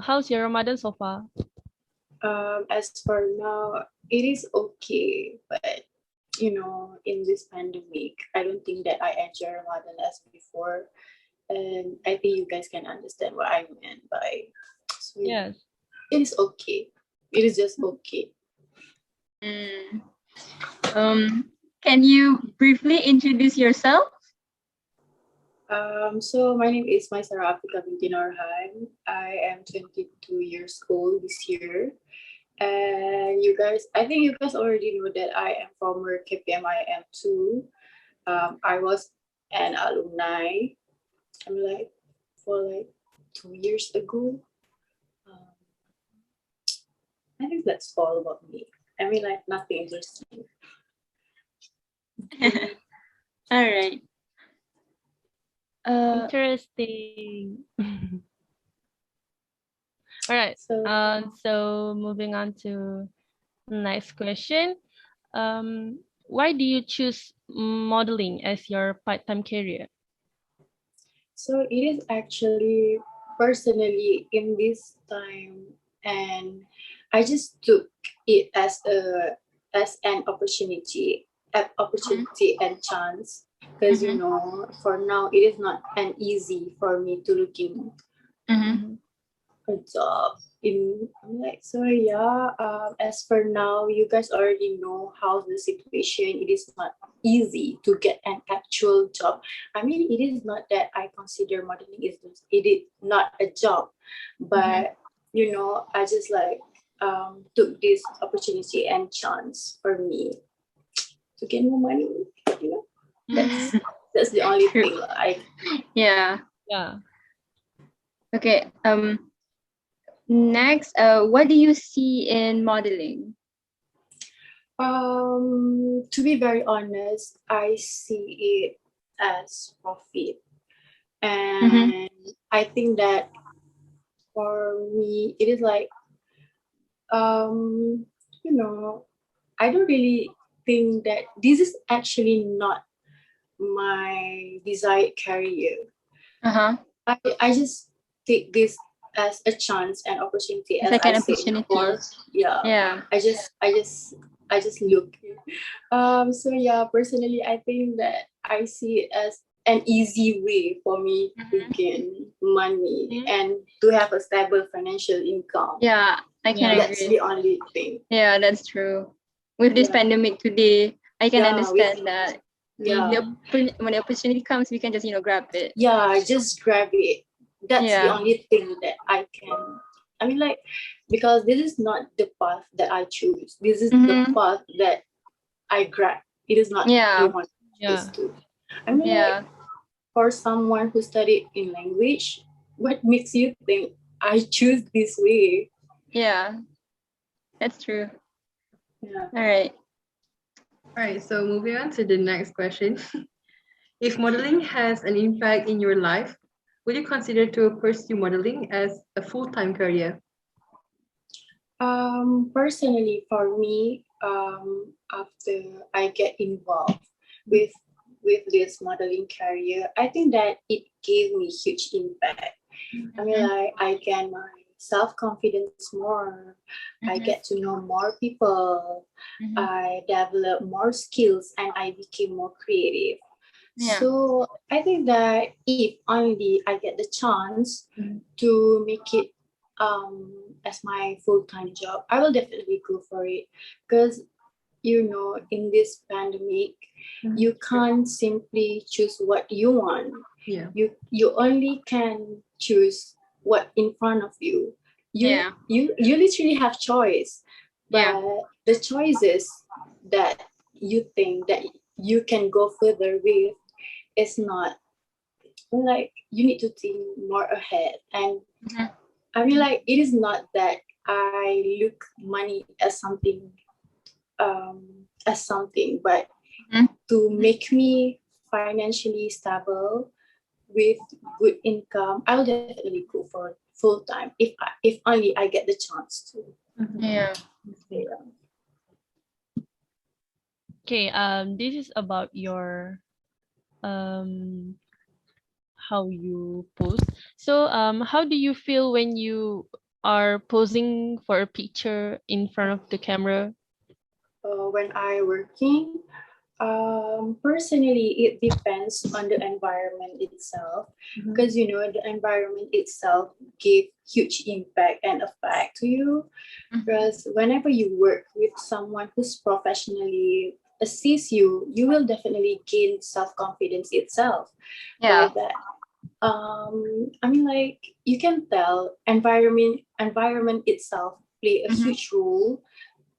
how's your Ramadan so far? As for now, it is okay, but in this pandemic, I don't think that I enjoy Ramadan as before, and I think you guys can understand what I meant by. So yeah, Yes. it is okay. It is just okay. Can you briefly introduce yourself? So my name is Sarra Afiqah binti Norhan. I am 22 years old this year. And I think you guys already know that I am former KPMIM too. I was an alumni. I'm for 2 years ago. Um, I think that's all about me. Nothing interesting. All right. Interesting. All right. So moving on to next question. Why do you choose modeling as your part-time career? So it is actually personally in this time, and I just took it as an opportunity, and chance, because for now it is not an easy for me to looking a job as for now, you guys already know how the situation. It is not easy to get an actual job. It is not that I consider modeling it is not a job, but I just took this opportunity and chance for me to get more money. That's the only thing Yeah. Yeah. Okay. Next, what do you see in modeling? To be very honest, I see it as profit. And I think that for me, it is I don't really think that this is actually not my desired career. I just take this as a chance and opportunity. It's as like I an said opportunity. before. Yeah. I just look. So yeah, personally, I think that I see it as an easy way for me to gain money and to have a stable financial income. Yeah, I can That's agree. the only thing. Yeah, that's true. With this pandemic today, I can understand that. When the opportunity comes, we can just grab it. Yeah, just grab it. That's the only thing that I can. Because this is not the path that I choose. This is the path that I grab. It is not the one I choose to. For someone who studied in language, what makes you think I choose this way? Yeah, that's true. Yeah. All right. All right, so moving on to the next question. If modeling has an impact in your life, would you consider to pursue modeling as a full-time career? Personally, for me, after I get involved with this modeling career, I think that it gave me huge impact. I gain my self-confidence more. I get to know more people. I develop more skills, and I became more creative. So I think that if only I get the chance to make it as my full-time job, I will definitely go for it. Because in this pandemic, you can't simply choose what you want. You only can choose what in front of you. You literally have choice, but the choices that you think that you can go further with is not you need to think more ahead. And it is not that I look money as something but to make me financially stable with good income, I'll definitely go for full time if only I get the chance to. Okay, this is about your how you post. So how do you feel when you are posing for a picture in front of the camera? When I working, personally, it depends on the environment itself, because you know the environment itself give huge impact and effect to you. Because whenever you work with someone who's professionally assists you, you will definitely gain self-confidence itself. Yeah. By that, I mean, like you can tell environment itself play a huge role,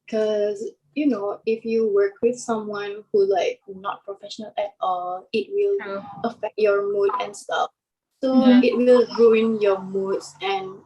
because you know if you work with someone who like not professional at all, it will True. affect your mood and stuff. So Yeah. it will ruin your moods, and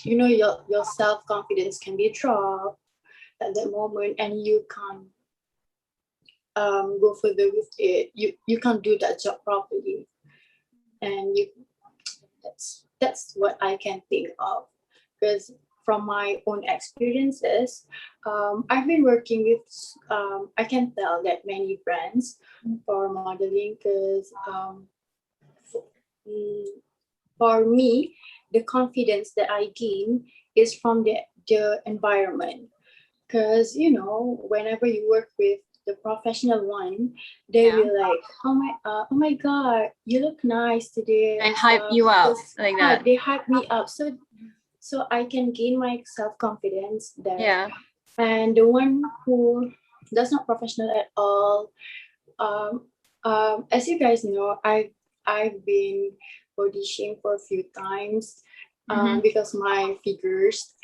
you know your self-confidence can be dropped at that moment, and you can't go further with it. You can't do that job properly, and you that's what I can think of. Because from my own experiences, I've been working with I can tell that many brands for modeling, because for, mm, for me the confidence that I gain is from the environment. Because you know whenever you work with the professional one, they Yeah. will like, oh my god, you look nice today They and hype stuff. you up like that. They hype me up, so I can gain my self-confidence there. Yeah. And the one who does not professional at all, um, as you guys know, I've been body shamed for a few times, because my figures,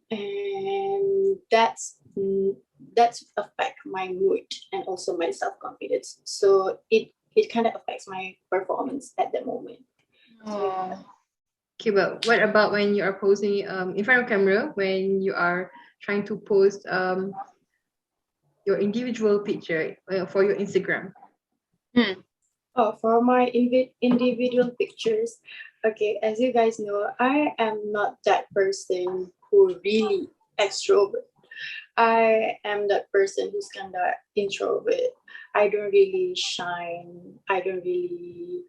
and that's affect my mood and also my self-confidence. So it kind of affects my performance at the moment. So yeah. Okay, but what about when you are posing in front of camera, when you are trying to post your individual picture for your Instagram? Oh, for my individual pictures, okay, as you guys know, I am not that person who really extrovert. I am that person who's kind of introvert. I don't really shine. I don't really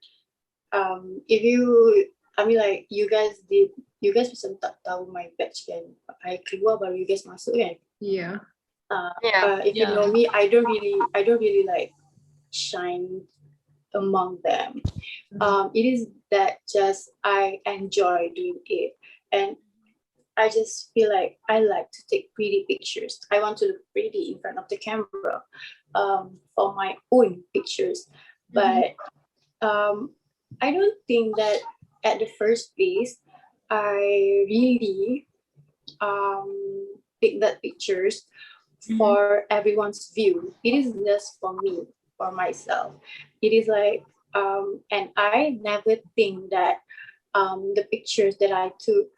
if you, I mean like you guys macam tak tahu my batch kan. I keluar baru you guys masuk kan. Yeah. If you know me, I don't really like shine among them. It is that just I enjoy doing it, and I just feel like I like to take pretty pictures. I want to look pretty in front of the camera, for my own pictures. But I don't think that at the first place I really take that pictures for everyone's view. It is just for me, for myself. It is like, and I never think that the pictures that I took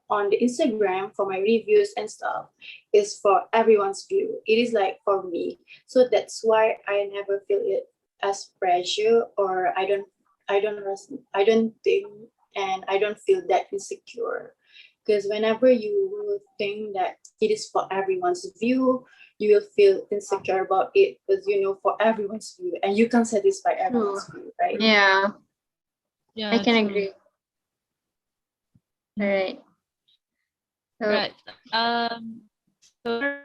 on the Instagram for my reviews and stuff is for everyone's view. It is like for me. So that's why I never feel it as pressure, or I don't think, and I don't feel that insecure. Because whenever you think that it is for everyone's view, you will feel insecure about it, because you know for everyone's view and you can satisfy everyone's view, right? Yeah. Yeah, I can true. agree. All right. So, Right. So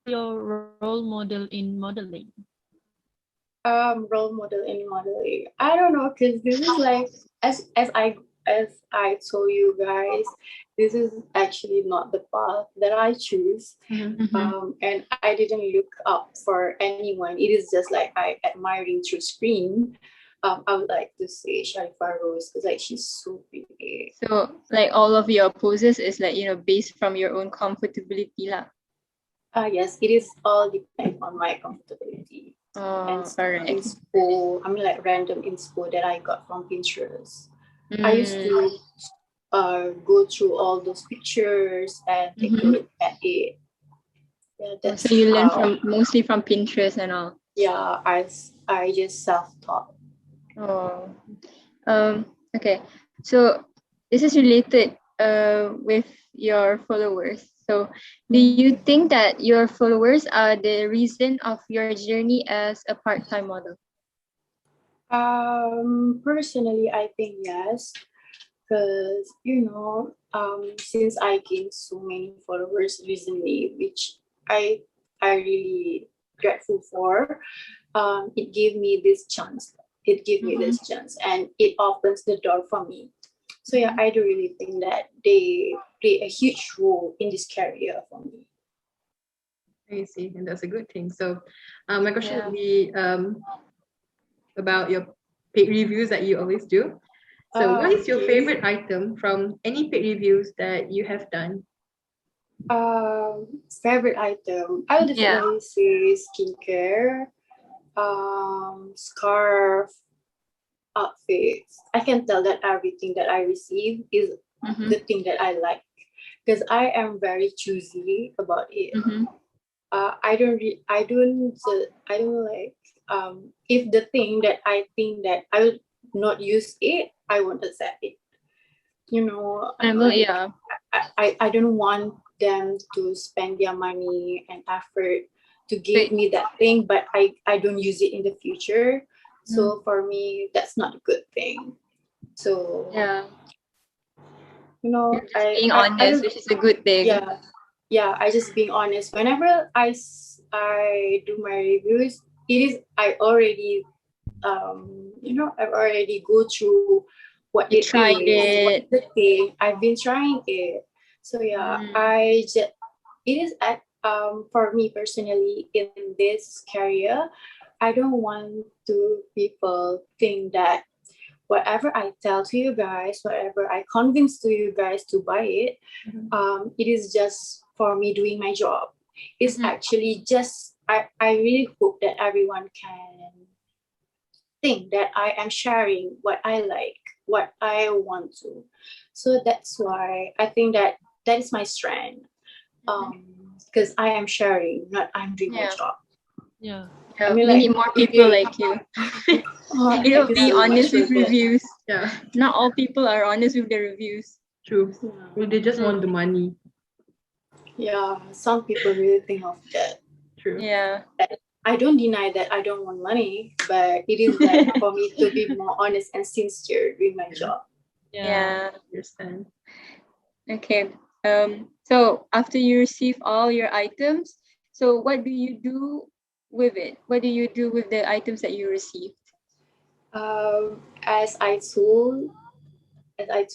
your role model in modeling? Role model in modeling. I don't know, because this is like as I told you guys, this is actually not the path that I choose. And I didn't look up for anyone. It is just like I admiring through screen. I would like to say Sharifah Rose, because like she's so pretty. so like all of your poses is like, based from your own comfortability lah. Yes, it is all depend on my comfortability. And Alright. inspo, I mean like random inspo that I got from Pinterest. I used to go through all those pictures and take a look at it. Yeah, that's So you learn how, mostly from Pinterest and all. yeah, I just self-taught. Oh. Okay. So this is related with your followers. So do you think that your followers are the reason of your journey as a part-time model? Personally, I think yes, because since I gained so many followers recently, which I really grateful for, it gave me this chance. It gave me this chance, and it opens the door for me. So yeah, I do really think that they play a huge role in this career for me. I see, and that's a good thing. So, my question would be about your paid reviews that you always do. So, what is your favorite item from any paid reviews that you have done? Favorite item, I would definitely say skincare, scarf, outfits. I can tell that everything that I receive is the thing that I like, because I am very choosy about it. I don't like if the thing that I think that I will not use it, I won't accept it. I don't want them to spend their money and effort to give me that thing, but I don't use it in the future. So for me, that's not a good thing. So You're just being honest, which is a good thing. I just being honest. Whenever I do my reviews, I already I've already go through what You it tried is, it. what's the thing. I've been trying it. So yeah, it is at for me personally in this career, I don't want to people think that whatever I tell to you guys, whatever I convince to you guys to buy it, it is just for me doing my job. It's actually just I really hope that everyone can think that I am sharing what I like, what I want to. So that's why I think that is my strength. Because I am sharing, not I'm doing my job. Yeah. I mean, we need more people like you. Be honest with reviews. Yeah, Not all people are honest with their reviews. true. They just want the money. Yeah, some people really think of that. True. Yeah. I don't deny that I don't want money, but it is like for me to be more honest and sincere doing my job. Yeah. Understand. Okay. So after you receive all your items, so what do you do with it? What do you do with the items that you received? As I told, I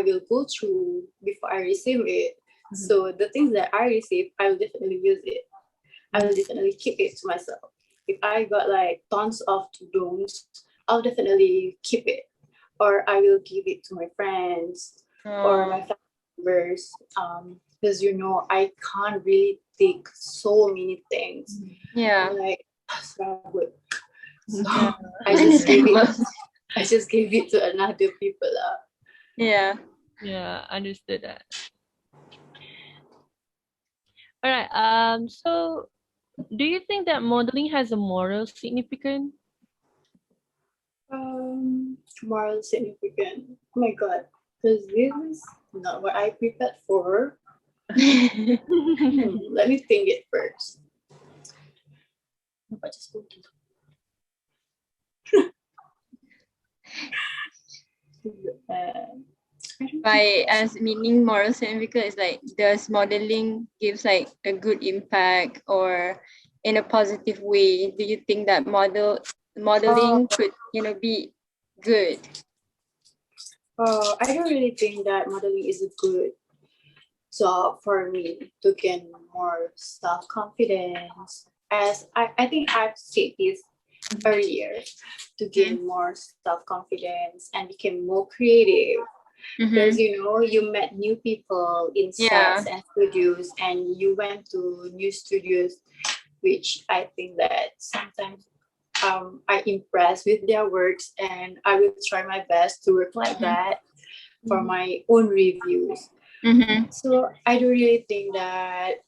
will go through before I receive it. So the things that I receive, I will definitely use it. I will definitely keep it to myself. If I got like tons of tudungs, I'll definitely keep it, or I will give it to my friends or my family members. Because I can't really take so many things. Yeah. I'm like, that's not good. So I just gave it. I just gave it to another people. Yeah. Yeah, understood that. All right. So do you think that modeling has a moral significance? Moral significant. Oh my god, because this is not what I prepared for. Let me think it first. I just want to. By as meaning moral significance is like, does modeling gives like a good impact or in a positive way? Do you think that modeling could be good? I don't really think that modeling is a good job for me to gain more self-confidence. As I think I've said this earlier, to gain more self-confidence and become more creative. Because you met new people in sets and studios, and you went to new studios, which I think that sometimes I impress with their works, and I will try my best to work like that for my own reviews. So I do really think that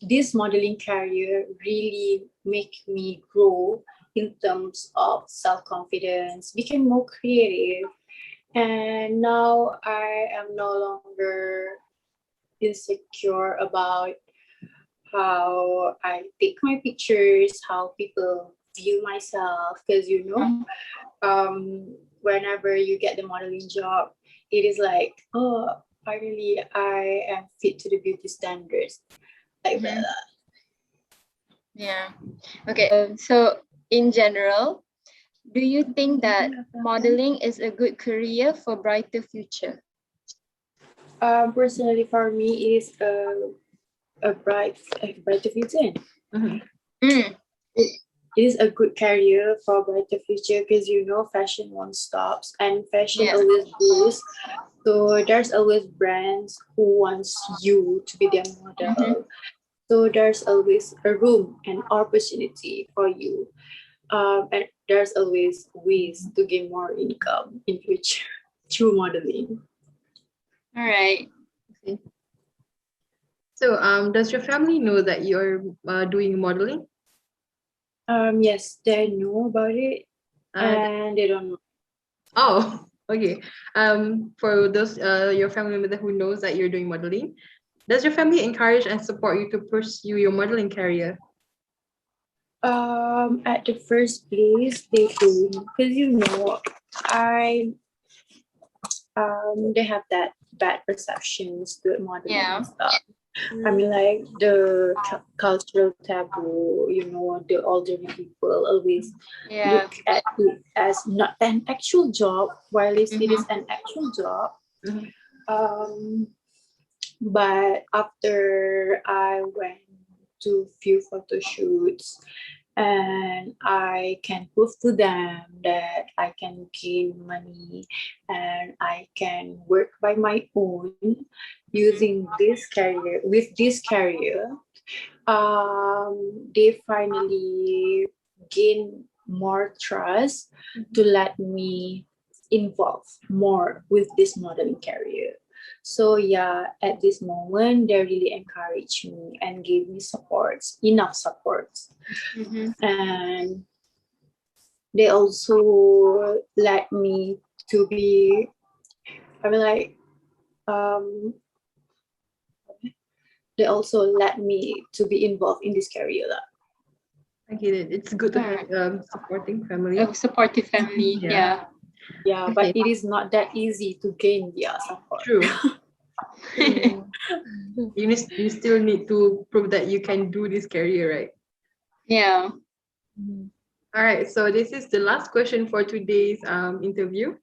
this modeling career really make me grow in terms of self-confidence, became more creative, and now I am no longer insecure about how I take my pictures, how people view myself, because whenever you get the modeling job, it is like, oh, finally I am fit to the beauty standards, like that. Yeah. Okay. So in general, do you think that modeling is a good career for brighter future? Personally, for me, it is a brighter future. It is a good career for brighter future because fashion won't stop and fashion always grows. So there's always brands who wants you to be their model. So there's always a room and opportunity for you. And there's always ways to gain more income in future through modeling. All right. Okay. So, does your family know that you're doing modeling? Yes, they know about it, and they don't know. Oh, okay. For those your family member who knows that you're doing modeling, does your family encourage and support you to pursue your modeling career? At the first place, they do, because I they have that bad perceptions to modeling and stuff. I mean, like the cultural taboo, the elderly people always look at it as not an actual job, while it is an actual job. But after I went to few photo shoots, and I can prove to them that I can gain money and I can work by my own using this career with this career. They finally gain more trust to let me involve more with this modeling career. So yeah, at this moment, they really encourage me and gave me enough support. And they also let me to be, I mean, like, they also let me to be involved in this career. I get it. It's good to have supporting family. A supportive family, yeah. Yeah, but it is not that easy to gain their support. True. You still need to prove that you can do this career, right? Yeah. All right. So this is the last question for today's interview.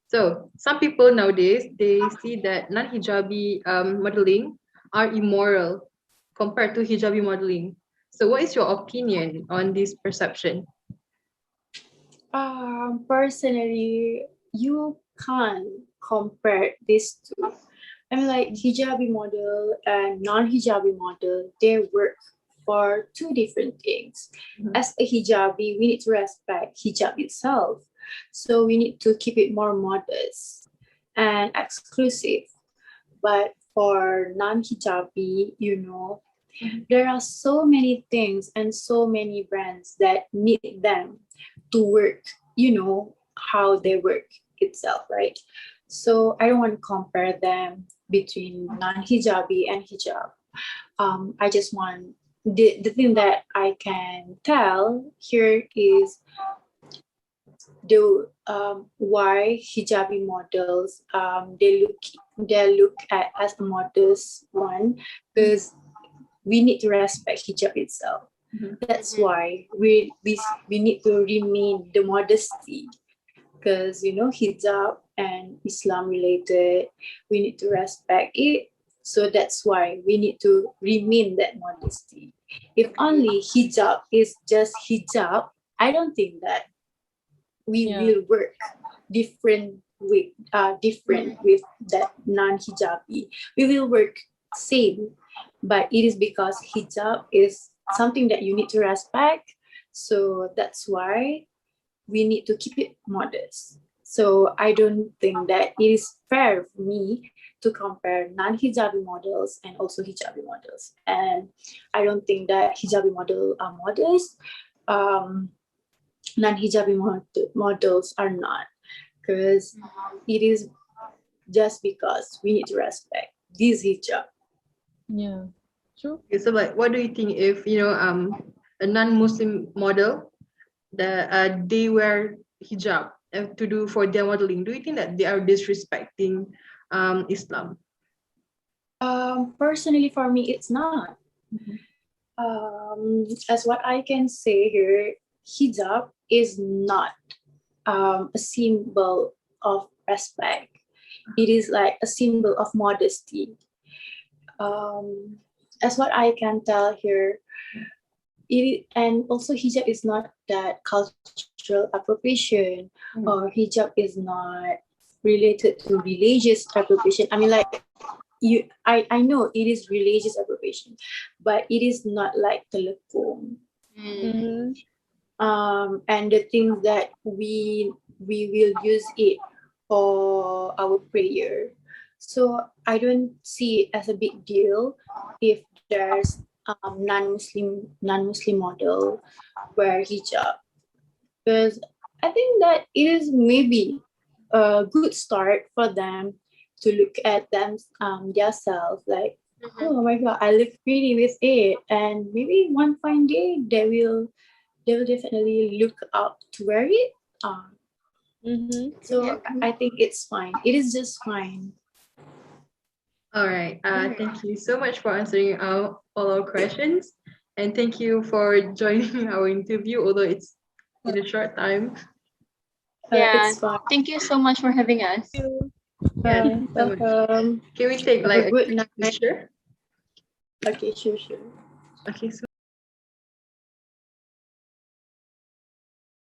So some people nowadays, they see that non-hijabi modeling are immoral compared to hijabi modeling. So what is your opinion on this perception? Personally, you can't compare these two. I mean, like hijabi model and non-hijabi model, they work for two different things. As a hijabi, we need to respect hijab itself. So we need to keep it more modest and exclusive. But for non-hijabi, there are so many things and so many brands that need them to work, how they work itself, right? So I don't want to compare them between non-hijabi and hijab. I just want the thing that I can tell here is the why hijabi models they look at as a modest one, because we need to respect hijab itself. That's why we need to remain the modesty, because hijab and Islam related, we need to respect it. So that's why we need to remain that modesty. If only hijab is just hijab, I don't think that we will work different with that non-hijabi. We will work same, but it is because hijab is something that you need to respect. So that's why we need to keep it modest. So I don't think that it is fair for me to compare non-hijabi models and also hijabi models. And I don't think that hijabi models are modest. Non-hijabi models are not, because it is just because we need to respect this hijab. Yeah, true. Okay, so like, what do you think if a non-Muslim model that they wear hijab to do for their modeling, do you think that they are disrespecting Islam? Personally, for me, it's not. As what I can say here, hijab is not a symbol of respect. It is like a symbol of modesty. As what I can tell here, and also hijab is not that cultural appropriation, or hijab is not related to religious appropriation. I mean, like I know it is religious appropriation, but it is not like telekung. And the things that we will use it for our prayer. So I don't see it as a big deal if there's non-Muslim model wear hijab, because I think that it is maybe a good start for them to look at them themselves, like, oh my god, I look pretty with it, and maybe one fine day they will definitely look up to wear it. So I think it's fine. It is just fine. All right. Thank you so much for answering all our questions, and thank you for joining our interview, although it's in a short time. Yeah, It's fine. thank you so much for having us. Yeah, thank you so much. Welcome. Can we take Have like a good a night. picture? Okay, sure. Okay, so